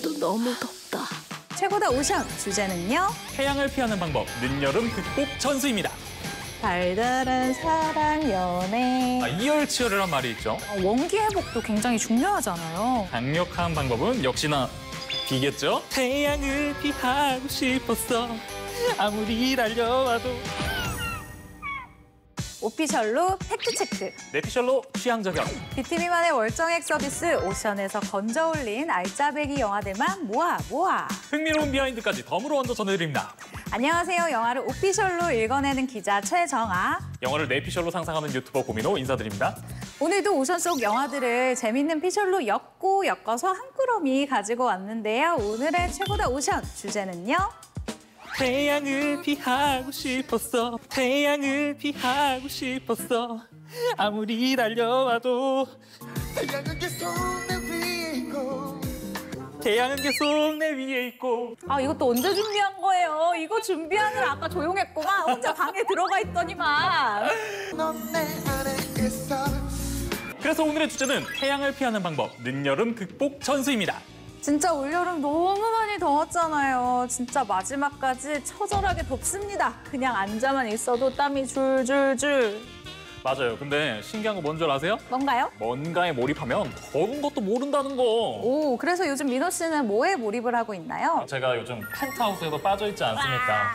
오늘도 너무 덥다. 최고다 오션 주제는요. 태양을 피하는 방법, 늦여름 극복 전수입니다. 달달한 사랑 연애. 이열치열이란 말이 있죠. 원기 회복도 굉장히 중요하잖아요. 강력한 방법은 역시나 비겠죠. 태양을 피하고 싶었어. 아무리 달려와도. 오피셜로 팩트체크. 내피셜로 취향 저격. BTV만의 월정액 서비스 오션에서 건져 올린 알짜배기 영화들만 모아. 흥미로운 비하인드까지 덤으로 얹어 전해드립니다. 안녕하세요. 영화를 오피셜로 읽어내는 기자 최정아. 영화를 내피셜로 상상하는 유튜버 고민호 인사드립니다. 오늘도 오션 속 영화들을 재밌는 피셜로 엮어서 한 꾸러미 가지고 왔는데요. 오늘의 최고다 오션 주제는요. 태양을 피하고 싶었어. 태양을 피하고 싶었어. 아무리 달려와도 태양은 계속 내 위에 있고. 태양은 계속 내 위에 있고. 아, 이것도 언제 준비한 거예요? 이거 준비하느라 아까 조용했구만. 혼자 방에 들어가 있더니만. 그래서 오늘의 주제는 태양을 피하는 방법, 늦여름 극복 전수입니다. 진짜 올여름 너무 많이 더웠잖아요. 진짜 마지막까지 처절하게 덥습니다. 그냥 앉아만 있어도 땀이 줄줄줄. 맞아요. 근데 신기한 거 뭔 줄 아세요? 뭔가요? 뭔가에 몰입하면 더운 것도 모른다는 거. 오, 그래서 요즘 민호 씨는 뭐에 몰입을 하고 있나요? 제가 요즘 펜트하우스에도 빠져있지 않습니까?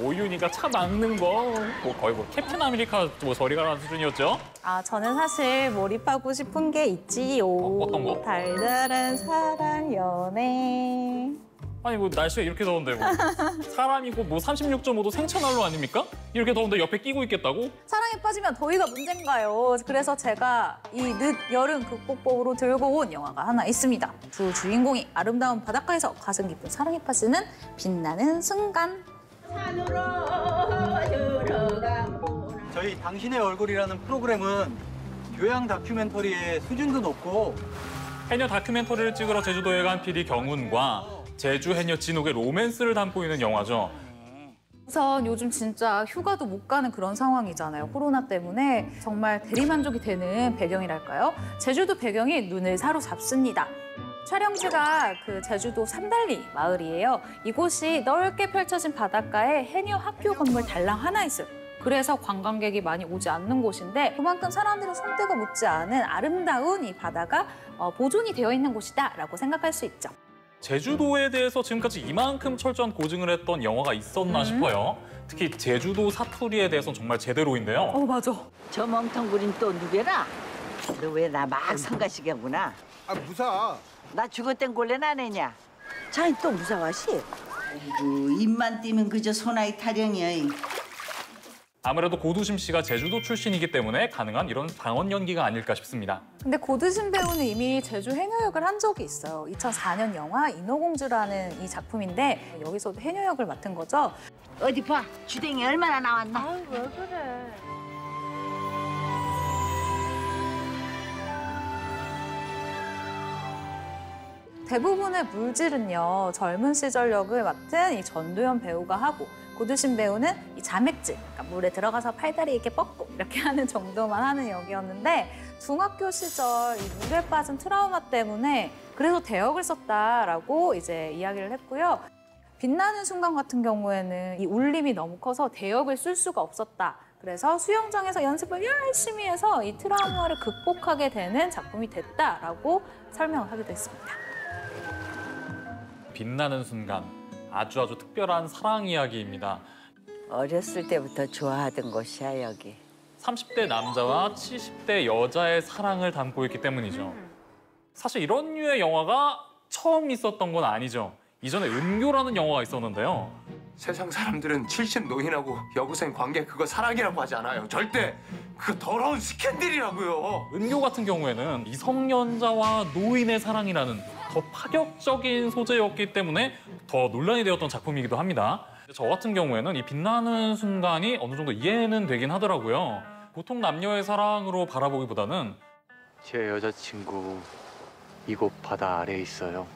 오윤이가 차 막는 거 거의 캡틴 아메리카 저리 가라는 수준이었죠? 아, 저는 사실 몰입하고 싶은 게 있지요. 어떤 거? 달달한 사랑 연애. 아니 날씨가 이렇게 더운데 사람이고 36.5도 생체난로 아닙니까? 이렇게 더운데 옆에 끼고 있겠다고? 사랑에 빠지면 더위가 문제인가요? 그래서 제가 이 늦여름 극복법으로 들고 온 영화가 하나 있습니다. 두 주인공이 아름다운 바닷가에서 가슴 깊은 사랑에 빠지는 빛나는 순간. 저희 당신의 얼굴이라는 프로그램은 교양 다큐멘터리의 수준도 높고 해녀 다큐멘터리를 찍으러 제주도에 간 PD 경훈과 제주 해녀 진옥의 로맨스를 담고 있는 영화죠. 우선 요즘 진짜 휴가도 못 가는 그런 상황이잖아요. 코로나 때문에 정말 대리만족이 되는 배경이랄까요? 제주도 배경이 눈을 사로잡습니다. 촬영지가 그 제주도 산달리 마을이에요. 이곳이 넓게 펼쳐진 바닷가에 해녀 학교 건물 달랑 하나 있어요. 그래서 관광객이 많이 오지 않는 곳인데 그만큼 사람들의 손때가 묻지 않은 아름다운 이 바다가 보존이 되어 있는 곳이다라고 생각할 수 있죠. 제주도에 대해서 지금까지 이만큼 철저한 고증을 했던 영화가 있었나 싶어요. 특히 제주도 사투리에 대해서는 정말 제대로인데요. 맞아. 저 멍텅구린 또 누구라? 너 왜 나 막 성가시게구나. 아 무사. 나 죽었던 꼴레는 안 했냐? 자이 또 무사와시? 아이고 입만 띄면 그저 소나이 타령이야. 아무래도 고두심 씨가 제주도 출신이기 때문에 가능한 이런 방언 연기가 아닐까 싶습니다. 근데 고두심 배우는 이미 제주 해녀 역을 한 적이 있어요. 2004년 영화 인어공주라는 이 작품인데 여기서도 해녀 역을 맡은 거죠. 어디 봐, 주댕이 얼마나 나왔나? 아유, 왜 그래. 대부분의 물질은요, 젊은 시절 역을 맡은 이 전도연 배우가 하고 고두심 배우는 이 자맥질, 그러니까 물에 들어가서 팔다리 이렇게 뻗고 이렇게 하는 정도만 하는 역이었는데 중학교 시절 이 물에 빠진 트라우마 때문에 그래서 대역을 썼다라고 이제 이야기를 했고요. 빛나는 순간 같은 경우에는 이 울림이 너무 커서 대역을 쓸 수가 없었다. 그래서 수영장에서 연습을 열심히 해서 이 트라우마를 극복하게 되는 작품이 됐다라고 설명을 하기도 했습니다. 빛나는 순간, 아주 특별한 사랑 이야기입니다. 어렸을 때부터 좋아하던 곳이야 여기. 30대 남자와 70대 여자의 사랑을 담고 있기 때문이죠. 사실 이런 류의 영화가 처음 있었던 건 아니죠. 이전에 은교라는 영화가 있었는데요. 세상 사람들은 70 노인하고 여고생 관계 그거 사랑이라고 하지 않아요. 절대 그거 더러운 스캔들이라고요. 은교 같은 경우에는 미성년자와 노인의 사랑이라는 더 파격적인 소재였기 때문에 더 논란이 되었던 작품이기도 합니다. 저 같은 경우에는 이 빛나는 순간이 어느 정도 이해는 되긴 하더라고요. 보통 남녀의 사랑으로 바라보기보다는 제 여자친구 이곳 바다 아래에 있어요.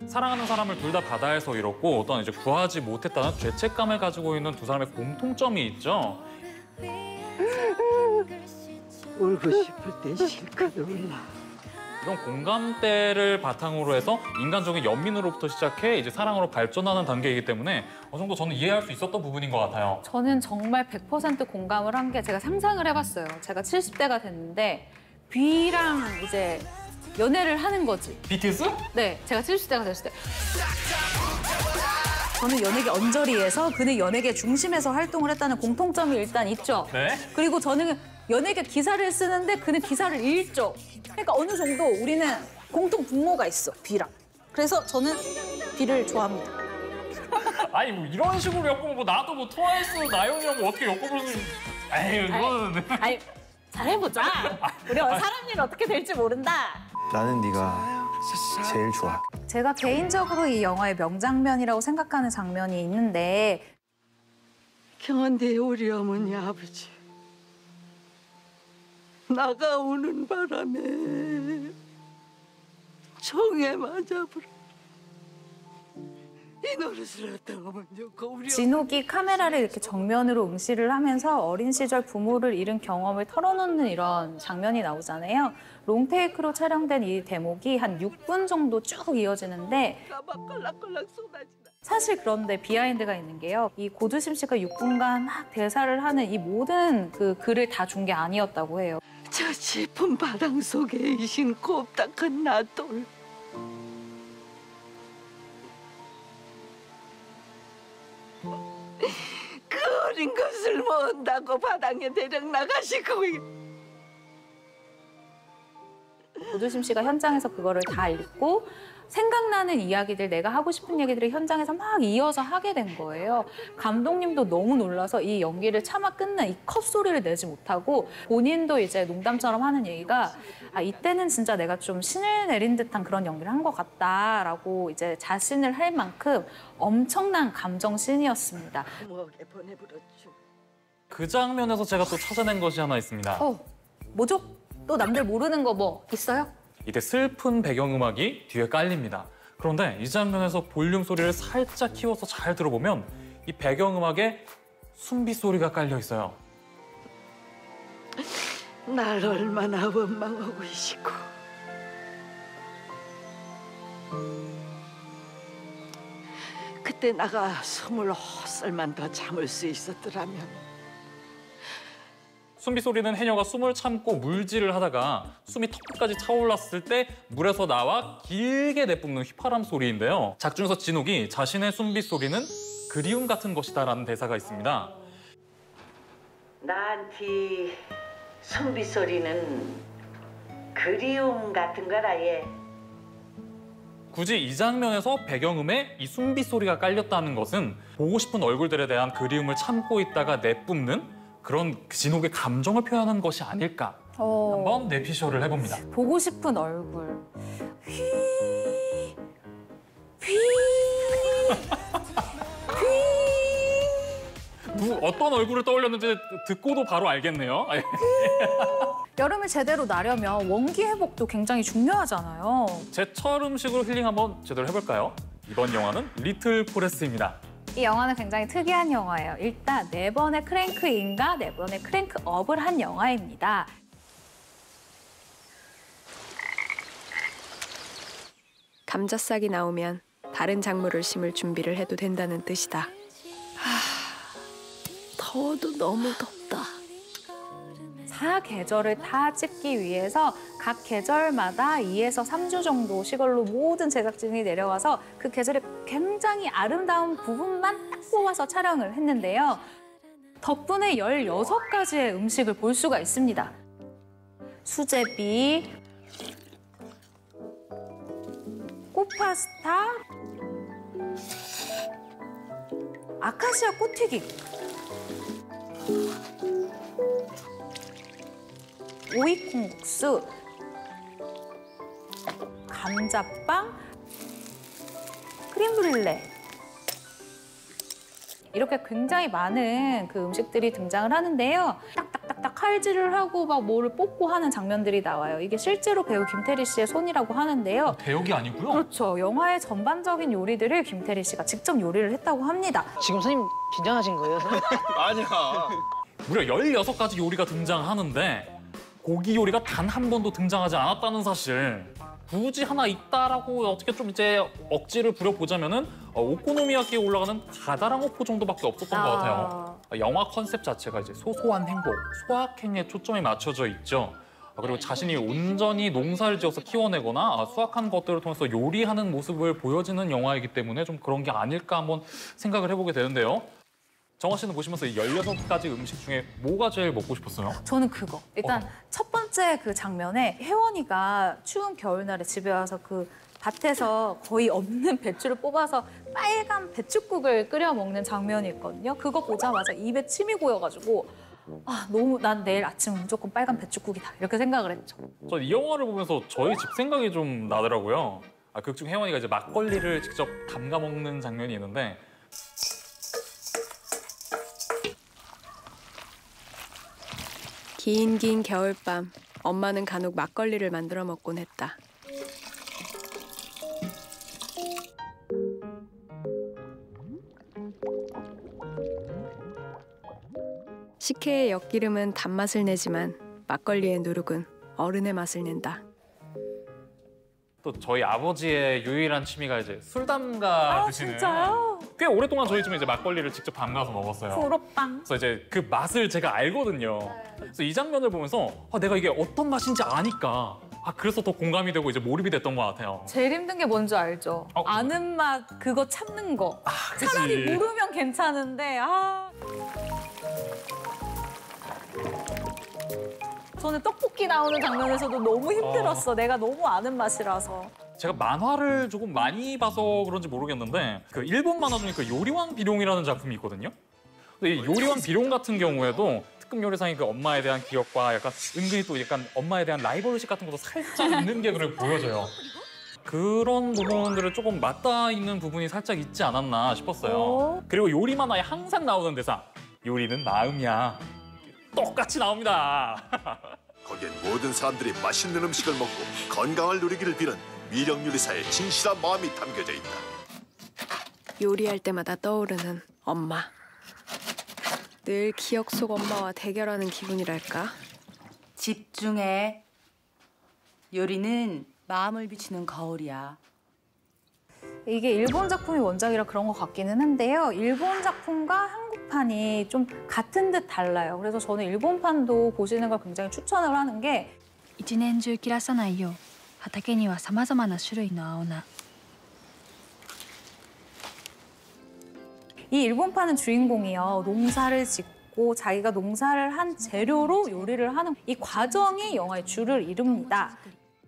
사랑하는 사람을 둘 다 바다에서 잃었고 어떤 이제 구하지 못했다는 죄책감을 가지고 있는 두 사람의 공통점이 있죠. 울고 싶을 때 실컷 울라. 이런 공감대를 바탕으로 해서 인간적인 연민으로부터 시작해 이제 사랑으로 발전하는 단계이기 때문에 어느 정도 저는 이해할 수 있었던 부분인 것 같아요. 저는 정말 100% 공감을 한 게 제가 상상을 해봤어요. 제가 70대가 됐는데 B랑 이제 연애를 하는 거지. BTS? 네, 제가 70대가 됐을 때. 저는 연예계 언저리에서 그는 연예계 중심에서 활동을 했다는 공통점이 일단 있죠. 네. 그리고 저는 연예계 기사를 쓰는데 그는 기사를 읽죠. 그러니까 어느 정도 우리는 공통 분모가 있어, B랑. 그래서 저는 B를 좋아합니다. 아니 뭐 이런 식으로 엮으면 뭐 나도 뭐 트와이스 나연이랑 뭐 어떻게 엮어볼 수... 에이 그거는... 아니, 잘해보자. 우리 사람 일 어떻게 될지 모른다. 나는 네가 제일 좋아. 제가 개인적으로 이 영화의 명장면이라고 생각하는 장면이 있는데 경한대 우리 어머니 아버지 나가 오는 바람에 총에 맞아버려 이 노릇을 했다고 먼저 우리 진욱이 카메라를 이렇게 정면으로 응시를 하면서 어린 시절 부모를 잃은 경험을 털어놓는 이런 장면이 나오잖아요. 롱테이크로 촬영된 이 대목이 한 6분 정도 쭉 이어지는데 막 꼴락꼴락 쏟아진다. 사실 그런데 비하인드가 있는 게요. 이 고두심 씨가 6분간 막 대사를 하는 이 모든 그 글을 다 준 게 아니었다고 해요. 저 짚은 바닥 속에 이신 곱닥한 나돌 그 어린 것을 모은다고 바닥에 대령 나가시고 고두심 씨가 현장에서 그거를 다 읽고 생각나는 이야기들, 내가 하고 싶은 얘기들을 현장에서 막 이어서 하게 된 거예요. 감독님도 너무 놀라서 이 연기를 차마 끊는 이 컷소리를 내지 못하고 본인도 이제 농담처럼 하는 얘기가 아, 이때는 진짜 내가 좀 신을 내린 듯한 그런 연기를 한 것 같다라고 이제 자신을 할 만큼 엄청난 감정씬이었습니다. 감옥에 보내버렸죠. 그 장면에서 제가 또 찾아낸 것이 하나 있습니다. 뭐죠? 또 남들 모르는 거 뭐 있어요? 이때 슬픈 배경음악이 뒤에 깔립니다. 그런데 이 장면에서 볼륨 소리를 살짝 키워서 잘 들어보면 이 배경음악에 순비 소리가 깔려 있어요. 날 얼마나 원망하고 계시고 그때 나가 20살만 더 참을 수 있었더라면 순비 소리는 해녀가 숨을 참고 물질을 하다가 숨이 턱까지 차올랐을 때 물에서 나와 길게 내뿜는 휘파람 소리인데요. 작중에서 진욱이 자신의 순비 소리는 그리움 같은 것이다라는 대사가 있습니다. 나한테 선비 소리는 그리움 같은 거라 얘. 굳이 이 장면에서 배경음에 이 순비 소리가 깔렸다는 것은 보고 싶은 얼굴들에 대한 그리움을 참고 있다가 내뿜는 그런 진욱의 감정을 표현한 것이 아닐까 한번 내피셜을 해봅니다. 보고 싶은 얼굴. 어떤 얼굴을 떠올렸는지 듣고도 바로 알겠네요. 여름을 제대로 나려면 원기 회복도 굉장히 중요하잖아요. 제철 음식으로 힐링 한번 제대로 해볼까요? 이번 영화는 리틀 포레스트입니다. 이 영화는 굉장히 특이한 영화예요. 일단 4번의 크랭크인과 4번의 크랭크업을 한 영화입니다. 감자싹이 나오면 다른 작물을 심을 준비를 해도 된다는 뜻이다. 더워도 너무 덥다. 4계절을 다 찍기 위해서 각 계절마다 2에서 3주 정도 시골로 모든 제작진이 내려와서 그 계절의 굉장히 아름다운 부분만 딱 뽑아서 촬영을 했는데요. 덕분에 16가지의 음식을 볼 수가 있습니다. 수제비, 꽃파스타, 아카시아 꽃튀김, 오이콩국수, 감자빵, 크림브릴레. 이렇게 굉장히 많은 그 음식들이 등장을 하는데요. 딱딱딱딱 칼질을 하고 막 뭐를 뽑고 하는 장면들이 나와요. 이게 실제로 배우 김태리 씨의 손이라고 하는데요. 대역이 아니고요? 그렇죠. 영화의 전반적인 요리들을 김태리 씨가 직접 요리를 했다고 합니다. 지금 선생님 긴장하신 거예요? 아니야. 무려 16가지 요리가 등장하는데 고기 요리가 단 한 번도 등장하지 않았다는 사실. 굳이 하나 있다라고 어떻게 좀 이제 억지를 부려보자면은 오코노미야키에 올라가는 가다랑어포 정도밖에 없었던 것 같아요. 영화 컨셉 자체가 이제 소소한 행복, 소확행에 초점이 맞춰져 있죠. 그리고 자신이 온전히 농사를 지어서 키워내거나 수확한 것들을 통해서 요리하는 모습을 보여지는 영화이기 때문에 좀 그런 게 아닐까 한번 생각을 해보게 되는데요. 정화 씨는 보시면서 이 16가지 음식 중에 뭐가 제일 먹고 싶었어요? 저는 그거. 일단 첫 번째 그 장면에 혜원이가 추운 겨울날에 집에 와서 그 밭에서 거의 없는 배추를 뽑아서 빨간 배추국을 끓여 먹는 장면이 있거든요. 그거 보자마자 입에 침이 고여가지고 난 내일 아침 무조건 빨간 배추국이다 이렇게 생각을 했죠. 저 이 영화를 보면서 저희 집 생각이 좀 나더라고요. 극중 혜원이가 이제 막걸리를 직접 담가 먹는 장면이 있는데 긴 겨울밤 엄마는 간혹 막걸리를 만들어 먹곤 했다. 식혜의 엿기름은 단맛을 내지만 막걸리의 누룩은 어른의 맛을 낸다. 또 저희 아버지의 유일한 취미가 이제 술 담가 드시는. 진짜요? 꽤 오랫동안 저희 집에 이제 막걸리를 직접 담가서 먹었어요. 부럽빵. 그래서 이제 그 맛을 제가 알거든요. 그래서 이 장면을 보면서 내가 이게 어떤 맛인지 아니까 그래서 더 공감이 되고 이제 몰입이 됐던 것 같아요. 제일 힘든 게 뭔지 알죠? 아는 맛 그거 참는 거. 차라리 모르면 괜찮은데 저는 떡볶이 나오는 장면에서도 너무 힘들었어. 내가 너무 아는 맛이라서. 제가 만화를 조금 많이 봐서 그런지 모르겠는데 그 일본 만화 중에 그 요리왕 비룡이라는 작품이 있거든요. 근데 이 요리왕 비룡 같은 경우에도 특급 요리사의 그 엄마에 대한 기억과 약간 은근히 또 약간 엄마에 대한 라이벌의식 같은 것도 살짝 있는 게 보여져요. 그런 부분들을 조금 맞닿아 있는 부분이 살짝 있지 않았나 싶었어요. 그리고 요리 만화에 항상 나오는 대사, 요리는 마음이야. 똑같이 나옵니다. 거기엔 모든 사람들이 맛있는 음식을 먹고 건강을 누리기를 비는 미령 요리사의 진실한 마음이 담겨져 있다. 요리할 때마다 떠오르는 엄마. 늘 기억 속 엄마와 대결하는 기분이랄까? 집중해. 요리는 마음을 비추는 거울이야. 이게 일본 작품이 원작이라 그런 것 같기는 한데요. 일본 작품과 한국판이 좀 같은 듯 달라요. 그래서 저는 일본판도 보시는 걸 굉장히 추천을 하는 게 一年中切らさないよう畑にはさまざまな種類の青菜 이 일본판은 주인공이요. 농사를 짓고 자기가 농사를 한 재료로 요리를 하는 이 과정이 영화의 줄을 이룹니다.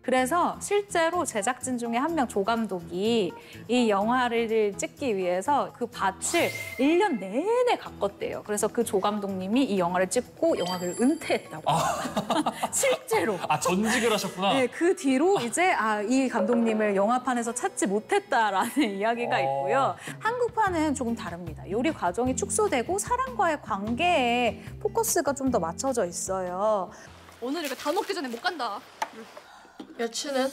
그래서 실제로 제작진 중에 한 명 조 감독이 이 영화를 찍기 위해서 그 밭을 1년 내내 가꿨대요. 그래서 그 조 감독님이 이 영화를 찍고 영화를 은퇴했다고. 실제로. 전직을 하셨구나. 네, 그 뒤로 이제 이 감독님을 영화판에서 찾지 못했다라는 이야기가 있고요. 한국판은 조금 다릅니다. 요리 과정이 축소되고 사람과의 관계에 포커스가 좀 더 맞춰져 있어요. 오늘 이거 다 먹기 전에 못 간다. 여친은?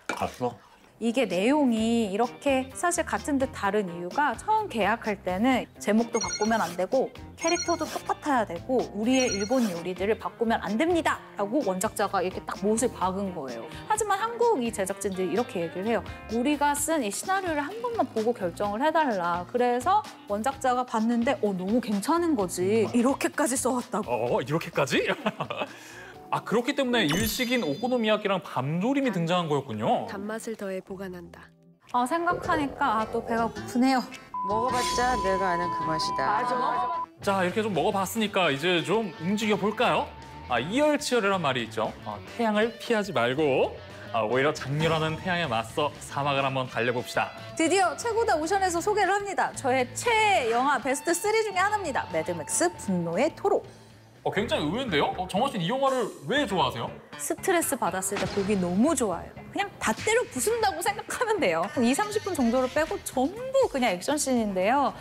갔어. 이게 내용이 이렇게 사실 같은 듯 다른 이유가 처음 계약할 때는 제목도 바꾸면 안 되고 캐릭터도 똑같아야 되고 우리의 일본 요리들을 바꾸면 안 됩니다 라고 원작자가 이렇게 딱 못을 박은 거예요. 하지만 한국 이 제작진들이 이렇게 얘기를 해요. 우리가 쓴 이 시나리오를 한 번만 보고 결정을 해달라. 그래서 원작자가 봤는데 너무 괜찮은 거지. 이렇게까지 써왔다고. 이렇게까지? 그렇기 때문에 일식인 오코노미야키랑 밤조림이 등장한 거였군요. 단맛을 더해 보관한다. 생각하니까 또 배가 고프네요. 먹어봤자 내가 아는 그 맛이다. 맞아. 자, 이렇게 좀 먹어봤으니까 이제 좀 움직여볼까요? 이열치열이란 말이 있죠. 태양을 피하지 말고 오히려 장렬하는 태양에 맞서 사막을 한번 달려봅시다. 드디어 최고다 오션에서 소개를 합니다. 저의 최애 영화 베스트 3 중에 하나입니다. 매드맥스 분노의 토로. 굉장히 의외인데요? 정화 씨는 이 영화를 왜 좋아하세요? 스트레스 받았을 때 보기 너무 좋아요. 그냥 다 때려 부순다고 생각하면 돼요. 20-30분 정도를 빼고 전부 그냥 액션씬인데요.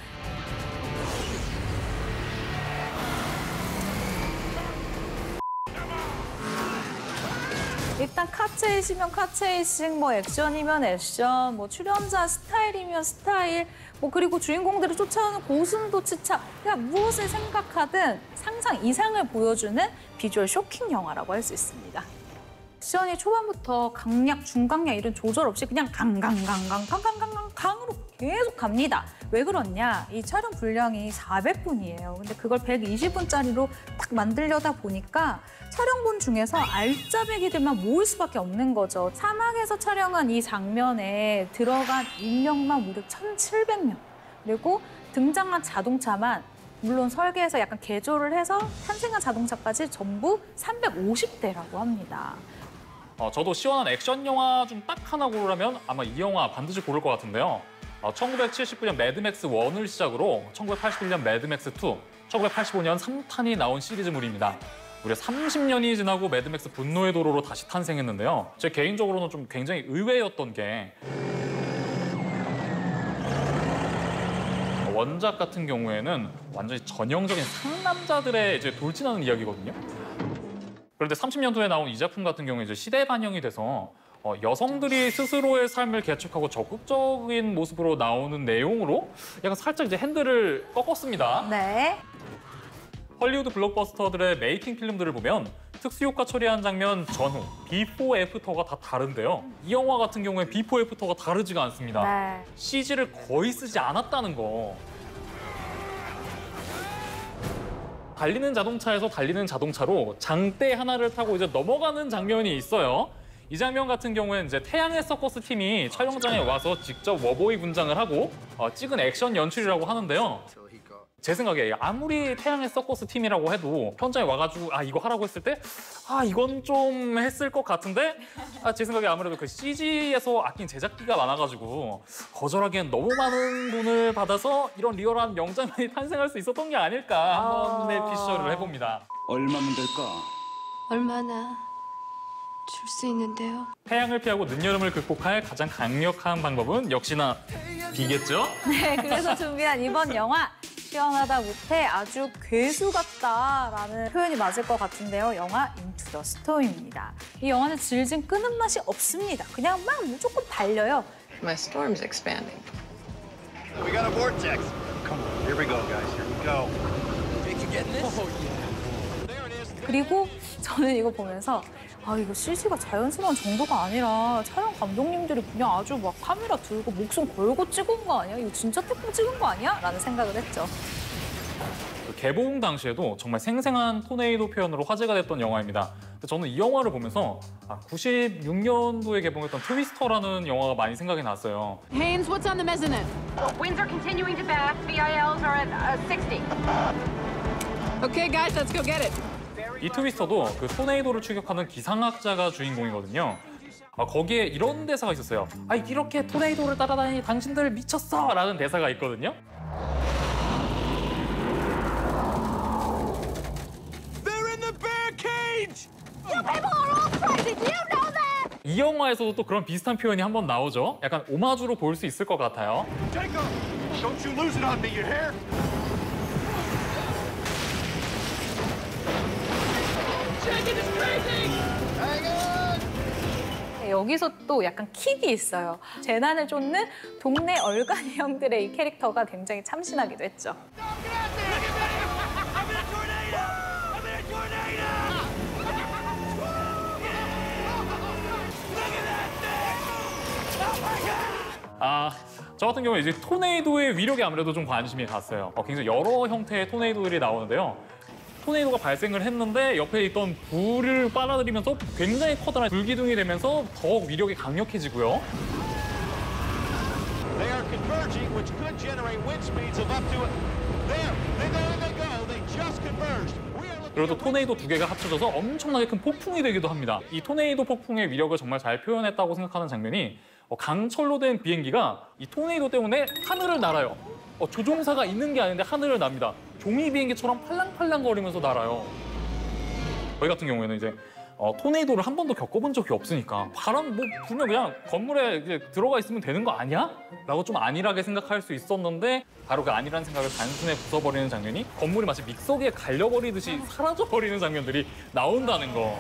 일단 카체이시면 카체이싱, 뭐 액션이면 액션, 뭐 출연자 스타일이면 스타일, 뭐 그리고 주인공들을 쫓아오는 고슴도치차. 그냥 무엇을 생각하든 상상 이상을 보여주는 비주얼 쇼킹 영화라고 할 수 있습니다. 액션이 초반부터 강약, 중강약 이런 조절 없이 그냥 강으로 계속 갑니다. 왜 그렇냐? 이 촬영 분량이 400분이에요. 근데 그걸 120분짜리로 딱 만들려다 보니까 촬영본 중에서 알짜배기들만 모을 수밖에 없는 거죠. 사막에서 촬영한 이 장면에 들어간 인력만 무려 1,700명. 그리고 등장한 자동차만 물론 설계해서 약간 개조를 해서 탄생한 자동차까지 전부 350대라고 합니다. 저도 시원한 액션 영화 중 딱 하나 고르라면 아마 이 영화 반드시 고를 것 같은데요. 1979년 매드맥스 1을 시작으로 1981년 매드맥스 2, 1985년 3탄이 나온 시리즈물입니다. 무려 30년이 지나고 매드맥스 분노의 도로로 다시 탄생했는데요. 제 개인적으로는 좀 굉장히 의외였던 게 원작 같은 경우에는 완전히 전형적인 상남자들의 이제 돌진하는 이야기거든요. 그런데 30년도에 나온 이 작품 같은 경우에 이제 시대 반영이 돼서 여성들이 스스로의 삶을 개척하고 적극적인 모습으로 나오는 내용으로 약간 살짝 이제 핸들을 꺾었습니다. 네. 헐리우드 블록버스터들의 메이킹 필름들을 보면 특수효과 처리한 장면 전후, 비포 애프터가 다 다른데요. 이 영화 같은 경우에 비포 애프터가 다르지가 않습니다. 네. CG를 거의 쓰지 않았다는 거. 달리는 자동차에서 달리는 자동차로 장대 하나를 타고 이제 넘어가는 장면이 있어요. 이 장면 같은 경우에는 이제 태양의 서커스 팀이 촬영장에 와서 직접 워보이 분장을 하고 찍은 액션 연출이라고 하는데요. 제 생각에 아무리 태양의 서커스 팀이라고 해도 현장에 와가지고 이거 하라고 했을 때 이건 좀 했을 것 같은데 제 생각에 아무래도 그 CG에서 아낀 제작비가 많아가지고 거절하기엔 너무 많은 돈을 받아서 이런 리얼한 명장면이 탄생할 수 있었던 게 아닐까 한번 피셔를 해봅니다. 얼마면 될까? 얼마나 줄 수 있는데요? 태양을 피하고 늦여름을 극복할 가장 강력한 방법은 역시나 비겠죠? 네, 그래서 준비한 이번 영화 시원하다 못해 아주 괴수 같다라는 표현이 맞을 것 같은데요. 영화 인투 더 스톰입니다. 이 영화는 질질 끄는 맛이 없습니다. 그냥 막 무조건 달려요. My storm's expanding. We got a vortex. Come on, here we go, guys. Here we go. Did you get this? Oh, yeah. There it is. 그리고 저는 이거 보면서 이거 CG가 자연스러운 정도가 아니라 촬영 감독님들이 그냥 아주 막 카메라 들고 목숨 걸고 찍은 거 아니야? 이거 진짜 태풍 찍은 거 아니야? 라는 생각을 했죠. 개봉 당시에도 정말 생생한 토네이도 표현으로 화제가 됐던 영화입니다. 근데 저는 이 영화를 보면서 96년도에 개봉했던 트위스터라는 영화가 많이 생각이 났어요. Haynes, what's on the mezzanine? Winds are continuing to back. VILs are at 60. Okay, guys, let's go get it. 이 트위스터도 그 토네이도를 추격하는 기상학자가 주인공이거든요. 거기에 이런 대사가 있었어요. 이렇게 토네이도를 따라다니니 당신들 미쳤어! 라는 대사가 있거든요. They're in the bear cage! You people are all crazy. Do you know that? 이 영화에서도 또 그런 비슷한 표현이 한번 나오죠. 약간 오마주로 볼 수 있을 것 같아요. Jacob, don't you lose it on me, you hear? 여기서 또 약간 킥이 있어요. 재난을 쫓는 동네 얼간이 형들의 이 캐릭터가 굉장히 참신하기도 했죠. 저 같은 경우에 이제 토네이도의 위력에 아무래도 좀 관심이 갔어요. 굉장히 여러 형태의 토네이도들이 나오는데요. 토네이도가 발생을 했는데 옆에 있던 불을 빨아들이면서 굉장히 커다란 불기둥이 되면서 더욱 위력이 강력해지고요. They are converging, which could generate wind speeds of up to there. They go. They just converged. 그리고 또 토네이도 두 개가 합쳐져서 엄청나게 큰 폭풍이 되기도 합니다. 이 토네이도 폭풍의 위력을 정말 잘 표현했다고 생각하는 장면이 강철로 된 비행기가 이 토네이도 때문에 하늘을 날아요. 조종사가 있는 게 아닌데 하늘을 납니다. 종이 비행기처럼 팔랑팔랑 거리면서 날아요. 저희 같은 경우에는 이제 토네이도를 한 번도 겪어본 적이 없으니까 바람 불면 그냥 건물에 이제 들어가 있으면 되는 거 아니야? 라고 좀 안일하게 생각할 수 있었는데 바로 그 안일한 생각을 단순히 부숴버리는 장면이 건물이 마치 믹서기에 갈려버리듯이 사라져버리는 장면들이 나온다는 거.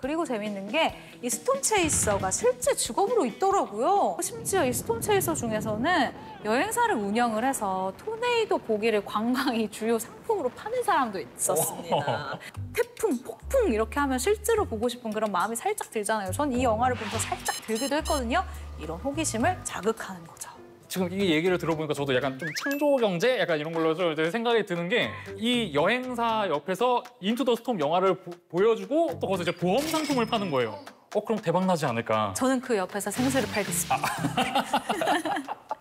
그리고 재밌는 게 이 스톰 체이서가 실제 직업으로 있더라고요. 심지어 이 스톰 체이서 중에서는 여행사를 운영을 해서 토네이도 보기를 관광이 주요 상품으로 파는 사람도 있었습니다. 태풍, 폭풍 이렇게 하면 실제로 보고 싶은 그런 마음이 살짝 들잖아요. 전 이 영화를 보면서 살짝 들기도 했거든요. 이런 호기심을 자극하는 거죠. 지금 이 얘기를 들어보니까 저도 약간 좀 창조 경제 약간 이런 걸로 좀 이제 생각이 드는 게 이 여행사 옆에서 인투 더 스톰 영화를 보여주고 또 거기서 이제 보험 상품을 파는 거예요. 그럼 대박 나지 않을까? 저는 그 옆에서 생수를 팔겠습니다.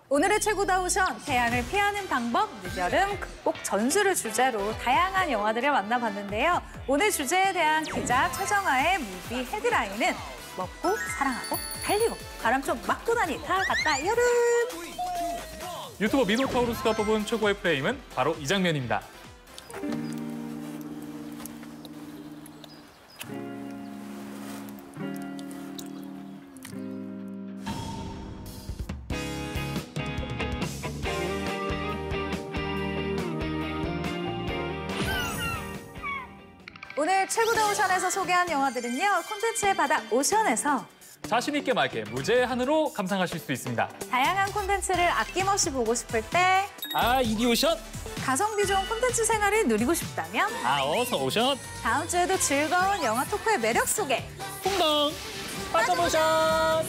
오늘의 최고다 오션, 태양을 피하는 방법, 늦여름 극복 전술을 주제로 다양한 영화들을 만나봤는데요. 오늘 주제에 대한 기자 최정아의 무비 헤드라인은 먹고 사랑하고 달리고 바람 좀 맞고 다니 다 갔다 여름. 유튜버 미노타우루스가 뽑은 최고의 프레임은 바로 이 장면입니다. 오늘 최고다 오션에서 소개한 영화들은요. 콘텐츠의 바다 오션에서 자신 있게 맑게 무제한으로 감상하실 수 있습니다. 다양한 콘텐츠를 아낌없이 보고 싶을 때 이디오션! 가성비 좋은 콘텐츠 생활을 누리고 싶다면 어서 오션! 다음 주에도 즐거운 영화 토크의 매력 속에 풍덩 빠져보션!